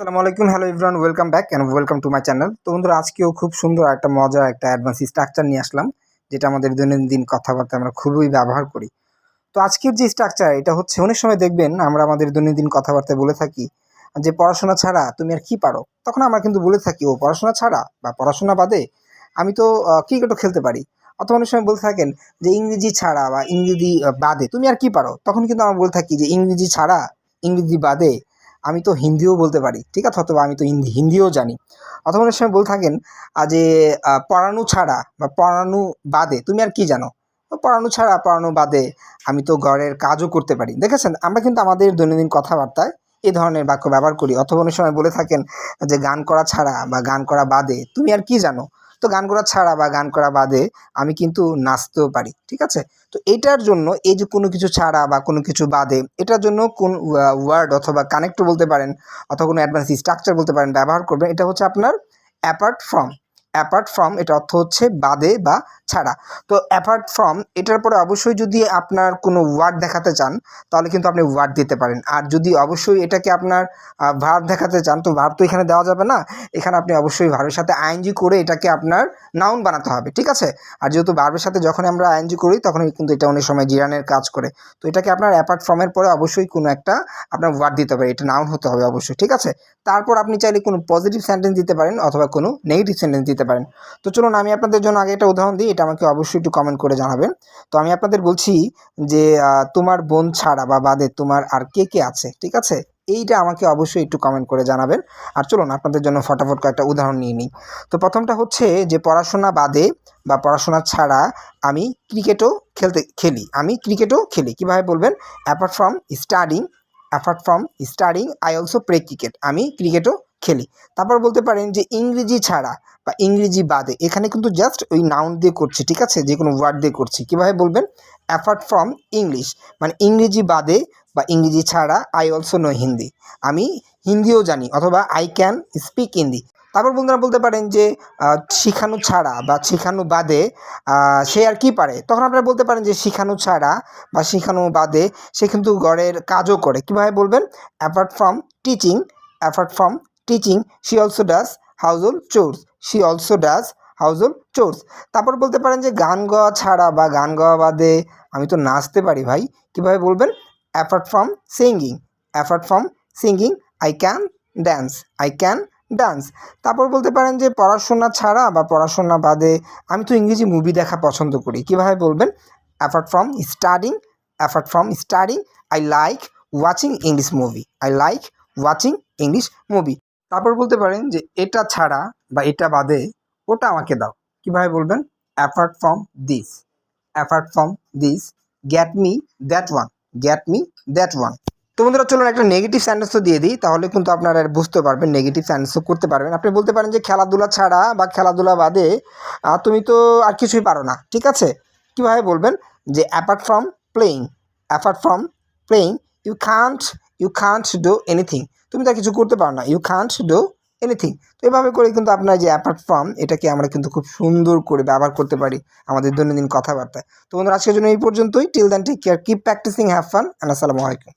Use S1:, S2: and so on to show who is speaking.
S1: আসসালামু আলাইকুম, hello everyone, welcome back and welcome to my channel. তো বন্ধুরা, আজকেও খুব সুন্দর একটা মজার একটা অ্যাডভান্স স্ট্রাকচার নিয়ে আসলাম, যেটা আমাদের দৈনন্দিন কথাবার্তা আমরা খুবই ব্যবহার করি। তো আজকের যে স্ট্রাকচার, এটা হচ্ছে অনেক সময় দেখবেন আমরা আমাদের দৈনন্দিন কথাবার্তায় বলে থাকি যে পড়াশোনা ছাড়া তুমি আর কি পারো। তখন আমরা কিন্তু বলে থাকি ও পড়াশোনা ছাড়া বা পড়াশোনা বাদে আমি তো ক্রিকেটও খেলতে পারি। অথবা অনেক সময় বলে থাকেন যে ইংরেজি ছাড়া বা ইংরেজি বাদে তুমি আর কি পারো। তখন কিন্তু আমরা বলে থাকি যে ইংরেজি ছাড়া, ইংরেজি বাদে আমি তো হিন্দিও বলতে পারি, ঠিক আছে, অথবা আমি তো হিন্দিও জানি। অথবা অনেক সময় বলে থাকেন যে পড়ানো ছাড়া বা পড়ানো বাদে তুমি আর কি জানো। তো পড়ানো ছাড়া, পড়ানো বাদে আমি তো ঘরের কাজও করতে পারি। দেখেছেন, আমরা কিন্তু আমাদের দৈনন্দিন কথাবার্তায় এই ধরনের বাক্য ব্যবহার করি। অথবা অনেক সময় বলে থাকেন যে গান করা ছাড়া বা গান করা বাদে তুমি আর কি জানো। তো গান করা ছাড়া বা গান করা বাদে আমি কিন্তু নাচতেও পারি, ঠিক আছে। তো এটার জন্য এই যে কোনো কিছু ছাড়া বা কোনো কিছু বাদে, এটার জন্য কোন ওয়ার্ড অথবা কানেক্টর বলতে পারেন, অথবা কোনো অ্যাডভান্স স্ট্রাকচার বলতে পারেন ব্যবহার করবেন। এটা হচ্ছে আপনার অ্যাপার্ট ফ্রম। অ্যাপার্ট ফ্রম এটা অর্থ হচ্ছে বাদে বা ছাড়া। তো অ্যাপার্ট ফ্রম এটার পরে অবশ্যই যদি আপনার কোনো ওয়ার্ড দেখাতে চান, তাহলে কিন্তু আপনি ওয়ার্ড দিতে পারেন। আর যদি অবশ্যই এটাকে আপনার ভার্ব দেখাতে চান, তো ভার্ব তো এখানে দেওয়া যাবে না। এখানে আপনি অবশ্যই ভার্বের সাথে আইএনজি করে এটাকে আপনার নাউন বানাতে হবে, ঠিক আছে। আর যেহেতু ভার্বের সাথে যখন আমরা আইএনজি করি, তখনই কিন্তু এটা অনেক সময় জিরানের কাজ করে। তো এটাকে আপনার অ্যাপার্ট ফ্রমের পরে অবশ্যই কোনো একটা আপনার ওয়ার্ড দিতে হবে, এটা নাউন হতে হবে অবশ্যই, ঠিক আছে। তারপর আপনি চাইলে কোনো পজিটিভ সেন্টেন্স দিতে পারেন অথবা কোনো নেগেটিভ সেন্টেন্স দিতে পারেন। তো চলুন আমি আপনাদের জন্য আগে একটা উদাহরণ দিই, এটা আমাকে অবশ্যই একটু কমেন্ট করে জানাবেন। তো আমি আপনাদের বলছি যে তোমার বোন ছাড়া বা বাদে তোমার আর কে কে আছে, ঠিক আছে। এইটা আমাকে অবশ্যই একটু কমেন্ট করে জানাবেন। আর চলুন আপনাদের জন্য ফটাফট কয়েকটা উদাহরণ নিয়ে নিই। তো প্রথমটা হচ্ছে যে পড়াশোনা বাদে বা পড়াশোনা ছাড়া আমি ক্রিকেটও খেলি। আমি ক্রিকেটও খেলি। কীভাবে বলবেন? Apart from studying, apart from studying I also play cricket. আমি ক্রিকেটও খেলি। তারপর বলতে পারেন যে ইংরেজি ছাড়া বা ইংরেজি বাদে, এখানে কিন্তু জাস্ট ওই নাউন দিয়ে করছি, ঠিক আছে, যে কোনো ওয়ার্ড দিয়ে করছি। কীভাবে বলবেন? অ্যাপার্ট ফ্রম ইংলিশ, মানে ইংরেজি বাদে বা ইংরেজি ছাড়া আই অলসো নো হিন্দি। আমি হিন্দিও জানি, অথবা আই ক্যান স্পিক হিন্দি। তারপর বন্ধুরা বলতে পারেন যে শেখানো ছাড়া বা শেখানো বাদে সে আর কি পারে। তখন আপনারা বলতে পারেন যে শেখানো ছাড়া বা শেখানো বাদে সে কিন্তু ঘরের কাজও করে। কীভাবে বলবেন? Apart from teaching, apart from teaching she also does household chores, she also does household chores. তারপর বলতে পারেন যে গান গাওয়া ছাড়া বা গান গাওয়া বাদে আমি তো নাচতে পারি ভাই। কীভাবে বলবেন? Apart from singing, apart from singing I can dance, I can dance. তারপর বলতে পারেন যে পড়াশোনা ছাড়া বা পড়াশোনা বাদে আমি তো ইংরেজি মুভি দেখা পছন্দ করি। কীভাবে বলবেন? Apart from studying, apart from studying I like watching English movie, I like watching English movie. তারপর বলতে পারেন যে এটা ছাড়া বা এটা বাদে ওটা আমাকে দাও। কীভাবে বলবেন? Apart from this, apart from this get me that one, get me that one. তো বন্ধুরা চলুন একটা নেগেটিভ সেন্টেন্সও দিয়ে দিই, তাহলে কিন্তু আপনারা বুঝতে পারবেন, নেগেটিভ সেন্টেন্সও করতে পারবেন। আপনি বলতে পারেন যে খেলাধুলা ছাড়া বা খেলাধুলা বাদে তুমি তো আর কিছুই পারো না, ঠিক আছে। কীভাবে বলবেন? যে apart from playing, apart from playing you can't do anything. তুমি তা কিছু করতে পারো না, ইউ কান্ট ডু এনিথিং। তো এভাবে করে কিন্তু আপনার যে অ্যাপার্ট ফ্রম, এটাকে আমরা কিন্তু খুব সুন্দর করে ব্যবহার করতে পারি আমাদের দৈনন্দিন কথাবার্তায়। তো বন্ধুরা আজকের জন্য এই পর্যন্তই। Till then take care, keep practising, have fun, and আসসালামু আলাইকুম।